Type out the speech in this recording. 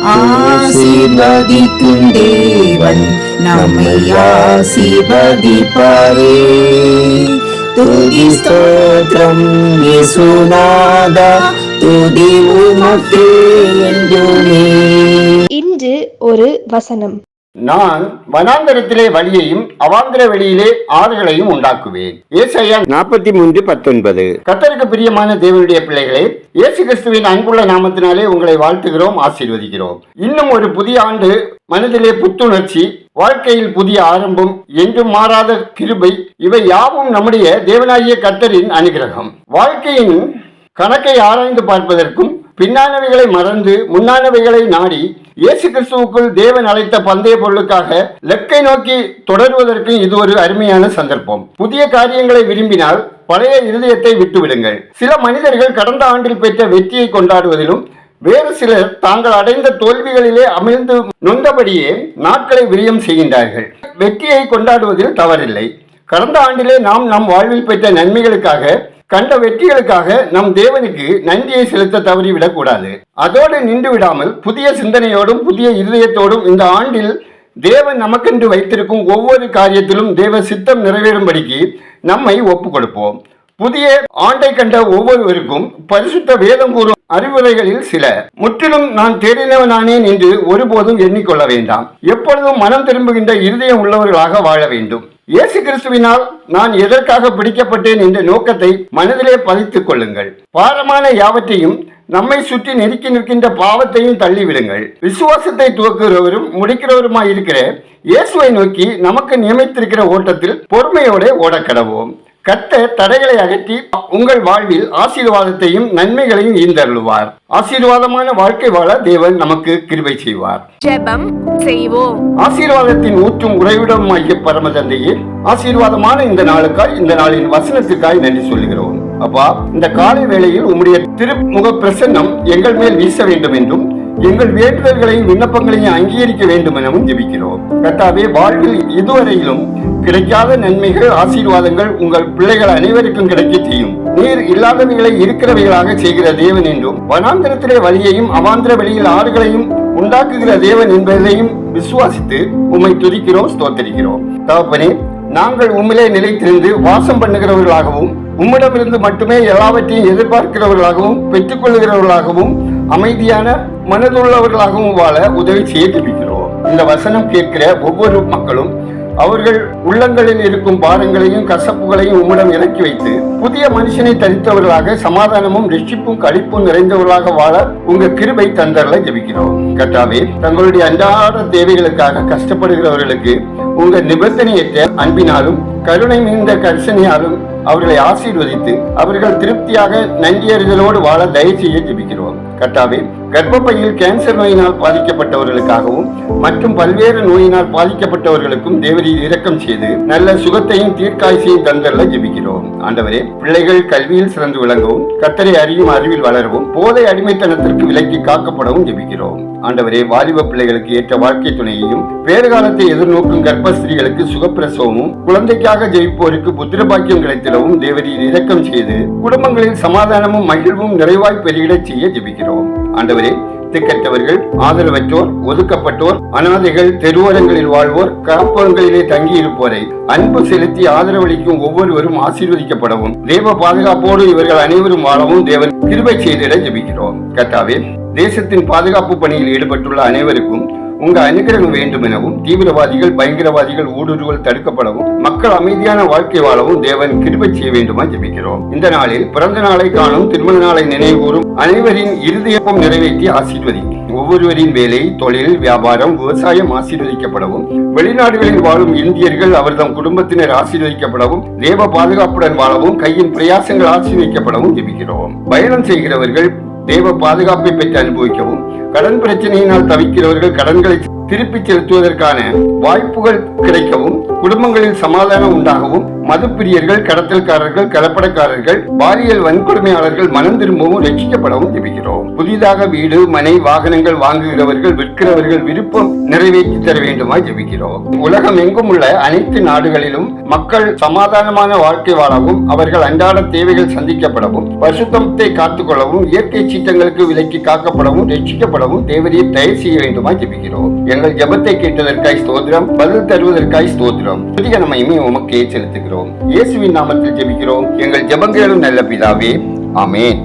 ஆசீர்வதிக்கும் தேவன் நம்மை ஆசீர்வதிப்பாரே. துதி ஸ்தோத்திரம் இயேசுநாதா, துதி உமக்கே என்றுமே. இன்று ஒரு வசனம். நான் வனாந்தரத்திலே வழியையும் அவாந்தர வெளியிலே ஆறுகளையும் உண்டாக்குவேன். ஏசாயா 43:19. கர்த்தருக்கு பிரியமான தேவனுடைய பிள்ளைகளே, இயேசு கிறிஸ்துவின் அன்புள்ள நாமத்தினாலே உங்களை வாழ்த்துகிறோம், ஆசீர்வதிக்கிறோம். இன்னும் ஒரு புதிய ஆண்டு, மனதிலே புத்துணர்ச்சி, வாழ்க்கையில் புதிய ஆரம்பம், என்றும் மாறாத கிருபை, இவை யாவும் நம்முடைய தேவனாகிய கர்த்தரின் அனுகிரகம். வாழ்க்கையின் கணக்கை ஆராய்ந்து பார்ப்பதற்கும் பின்னானவைகளை மறந்து முன்னானவைகளை நாடி இயேசு கிறிஸ்துவுக்குள் தேவன் அழைத்த பந்தய பொருளுக்காக லெக்கை நோக்கி தொடருவதற்கு இது ஒரு அருமையான சந்தர்ப்பம். புதிய காரியங்களை விரும்பினால் பழைய இருதயத்தை விட்டுவிடுங்கள். சில மனிதர்கள் கடந்த ஆண்டில் பெற்ற வெற்றியை கொண்டாடுவதிலும், வேறு சிலர் தாங்கள் அடைந்த தோல்விகளிலே அமிழ்ந்து நொந்தபடியே நாட்களை விரயம் செய்கின்றார்கள். வெற்றியை கொண்டாடுவதில் தவறில்லை. கடந்த ஆண்டிலே நாம் நம் வாழ்வில் பெற்ற நன்மைகளுக்காக, கண்ட வெற்றிகளுக்காக நம் தேவனுக்கு நன்றியை செலுத்த தவறிவிடக் கூடாது. அதோடு நின்று விடாமல் புதிய சிந்தனையோடும் புதிய இருதயத்தோடும் இந்த ஆண்டில் தேவன் நமக்கென்று வைத்திருக்கும் ஒவ்வொரு காரியத்திலும் தேவ சித்தம் நிறைவேறும்படிக்கு நம்மை ஒப்புக் கொடுப்போம். புதிய ஆண்டை கண்ட ஒவ்வொருவருக்கும் பரிசுத்த வேதம் கூறும் அறிவுரைகளில் சில. முற்றிலும் நான் தேடினவனானேன் என்று ஒருபோதும் எண்ணிக்கொள்ள வேண்டாம். எப்பொழுதும் மனம் திரும்புகின்ற இருதயம் உள்ளவர்களாக வாழ வேண்டும். இயேசு கிறிஸ்துவினால் நான் எதற்காக பிடிக்கப்பட்டேன் என்ற நோக்கத்தை மனதிலே பதித்துக் கொள்ளுங்கள். பாரமான யாவற்றையும், நம்மை சுற்றி நெருக்கி நிற்கின்ற பாவத்தையும் தள்ளிவிடுங்கள். விசுவாசத்தை துவக்குகிறவரும் முடிக்கிறவருமாயிருக்கிற இயேசுவை நோக்கி நமக்கு நியமித்திருக்கிற ஓட்டத்தில் பொறுமையோடு ஓடக்கடவோம். கர்த்தர் தடைகளை அகற்றி உங்கள் வாழ்வில் ஆசீர்வாதத்தையும் நன்மைகளையும் ஈந்தருளுவார். ஆசீர்வாதமான வாழ்க்கை வாழ தேவன் நமக்கு கிருபை செய்வார். ஜெபம் செய்வோம். ஆசீர்வாதத்தின் ஊற்றும் உறைவிடமாகிய பரம தந்தையே, ஆசீர்வாதமான இந்த நாளுக்காய், இந்த நாளின் வசனத்துக்காய் நன்றி சொல்லுகிறோம். அப்பா, இந்த காலை வேளையில் உம்முடைய திருமுக பிரசன்னம் எங்கள் மேல் வீச வேண்டும் என்றும், எங்கள் வேண்டுதல்களையும் விண்ணப்பங்களையும் அங்கீகரிக்க வேண்டும் எனவும் ஜெபிக்கிறோம். கர்த்தாவே, வாழ்வில் இதுவரையிலும் கிடைக்காத நன்மைகள், ஆசீர்வாதங்கள் உங்கள் பிள்ளைகள் அனைவருக்கும் கிடைக்க செய்யும். நீர் இல்லாதவைகளை இருக்கிறவைகளாக செய்கிற தேவன் என்றும், வனாந்தரத்திலே வழியையும் அவாந்தர வெளியில் ஆறுகளையும் உண்டாக்குகிற தேவன் என்பதையும் விசுவாசித்து உம்மை துதிக்கிறோம், ஸ்தோத்தரிக்கிறோம். தகப்பனே, நாங்கள் உம்மிலே நிலைத்திருந்து வாசம் பண்ணுகிறவர்களாகவும், உம்மிடமிருந்து மட்டுமே எல்லாவற்றையும் எதிர்பார்க்கிறவர்களாகவும், பெற்றுக் கொள்ளுகிறவர்களாகவும், அமைதியான மனதுள்ளவர்களாகவும் வாழ உதவி செய்ய ஜெபிக்கிறோம். இந்த வசனம் கேட்கிற ஒவ்வொரு மக்களும் அவர்கள் உள்ளங்களில் இருக்கும் பாரங்களையும் கசப்புகளையும் உம்மிடம் இறக்கி வைத்து புதிய மனுஷனை தரித்தவர்களாக, சமாதானமும் ரட்சிப்பும் களிப்பும் நிறைந்தவர்களாக வாழ உங்க கிருபை தந்தரல ஜெபிக்கிறோம். கர்த்தாவே, தங்களுடைய அன்றாட தேவைகளுக்காக கஷ்டப்படுகிறவர்களுக்கு உங்க நிபந்தனையற்ற அன்பினாலும் கருணை மிகுந்த கரிசனையாலும் அவர்களை ஆசீர்வதித்து அவர்கள் திருப்தியாக நன்றியறிதலோடு வாழ தயவு செய்ய ஜெபிக்கிறோம். கர்த்தாவே, கர்ப்பப்பையில் கேன்சர் நோயினால் பாதிக்கப்பட்டவர்களுக்காகவும் மற்றும் பல்வேறு நோயினால் பாதிக்கப்பட்டவர்களுக்கும் தேவரீர் இரக்கம் செய்து நல்ல சுகத்தையும் தீர்க்காய்ச்சையும் தந்தரல ஜெபிக்கிறோம். ஆண்டவரே, பிள்ளைகள் கல்வியில் சிறந்து விளங்கவும், கர்த்தரை அறியும் அறிவில் வளரவும், போதை அடிமைத்தனத்திற்கு விலக்கி காக்கப்படவும் ஜெபிக்கிறோம். ஆண்டவரே, வாலிப பிள்ளைகளுக்கு ஏற்ற வாழ்க்கை துணையையும், பேறுகாலத்தை எதிர்நோக்கும் கர்ப்பஸ்திரீகளுக்கு சுகப்பிரசவமும், குழந்தைக்காக ஜெயிப்போருக்கு புத்திர பாக்கியம் கிடைத்திடவும் தேவரீர் இரக்கம் செய்து குடும்பங்களில் சமாதானமும் மகிழ்வும் நிறைவாய் பெருகிடச் செய்ய ஜெபிக்கிறோம். ஆண்டவரே, திக்கற்றவர்கள், ஆதரவற்றோர், ஒதுக்கப்பட்டோர், அனாதைகள், தெருவோரங்களில் வாழ்வோர், காப்பகங்களிலே தங்கி இருப்போரை அன்பு செலுத்தி ஆதரவளிக்கும் ஒவ்வொருவரும் ஆசீர்வதிக்கப்படவும், தேவ பாதுகாப்போடு இவர்கள் அனைவரும் வாழவும் தேவன் கிருபை செய்திட ஜெபிக்கிறோம். கர்த்தாவே, தேசத்தின் பாதுகாப்பு பணியில் ஈடுபட்டுள்ள அனைவருக்கும் உங்க அனுகிரகம் வேண்டும் எனவும், தீவிரவாதிகள், பயங்கரவாதிகள் ஊடுருவல் தடுக்கப்படவும், மக்கள் அமைதியான வாழ்க்கை வாழவும் தேவன் கிருபை செய்ய வேண்டுமா ஜெபிக்கிறோம். இந்த நாளில் பிறந்த நாளை காணும், திருமண நாளை நினைவுகூறும் அனைவரின் இருதயமும் நிறைவேற்றி ஆசீர்வதி. ஒவ்வொருவரின் வேலை, தொழில், வியாபாரம், விவசாயம் ஆசீர்வதிக்கப்படவும், வெளிநாடுகளில் வாழும் இந்தியர்கள் அவர்தம் குடும்பத்தினர் ஆசீர்வதிக்கப்படவும், தேவ பாதுகாப்புடன் வாழவும், கையின் பிரயாசங்கள் ஆசீர்வதிக்கப்படவும் ஜெபிக்கிறோம். பயணம் செய்கிறவர்கள் தேவ பாதுகாப்பை பெற்று அனுபவிக்கவும், கடன் பிரச்சனையினால் தவிக்கிறவர்கள் கடன்களை திருப்பி செலுத்துவதற்கான வாய்ப்புகள் கிடைக்கவும், குடும்பங்களில் சமாதானம் உண்டாகவும், மதுப்பிரியர்கள், கடத்தல்காரர்கள், கலப்படக்காரர்கள், பாலியல் வன்கொடுமையாளர்கள் மனம் திரும்பவும் ரட்சிக்கப்படவும் ஜெபிக்கிறோம். புதிதாக வீடு, மனை, வாகனங்கள் வாங்குகிறவர்கள், விற்கிறவர்கள் விருப்பம் நிறைவேற்றி தர வேண்டுமாய் ஜெபிக்கிறோம். உலகம் எங்கும் உள்ள அனைத்து நாடுகளிலும் மக்கள் சமாதானமான வாழ்க்கை வாழவும், அவர்கள் அன்றாட தேவைகள் சந்திக்கப்படவும், பரிசுத்தத்தை காத்துக்கொள்ளவும், இயற்கை சீற்றங்களுக்கு விலக்கி காக்கப்படவும், ரட்சிக்கப்படவும் தேவரீர் தயவு செய்ய வேண்டுமாய் ஜெபிக்கிறோம். எங்கள் ஜெபத்தை கேட்டதற்காய் ஸ்தோத்திரம், பதில் தருவதற்காய் ஸ்தோத்திரம். புதிய நம்மையுமே உமக்கே செலுத்துகிறோம். இயேசுவின் நாமத்தில் ஜெபிக்கிறோம் எங்கள் ஜெபங்களும் நல்ல பிதாவே, ஆமென்.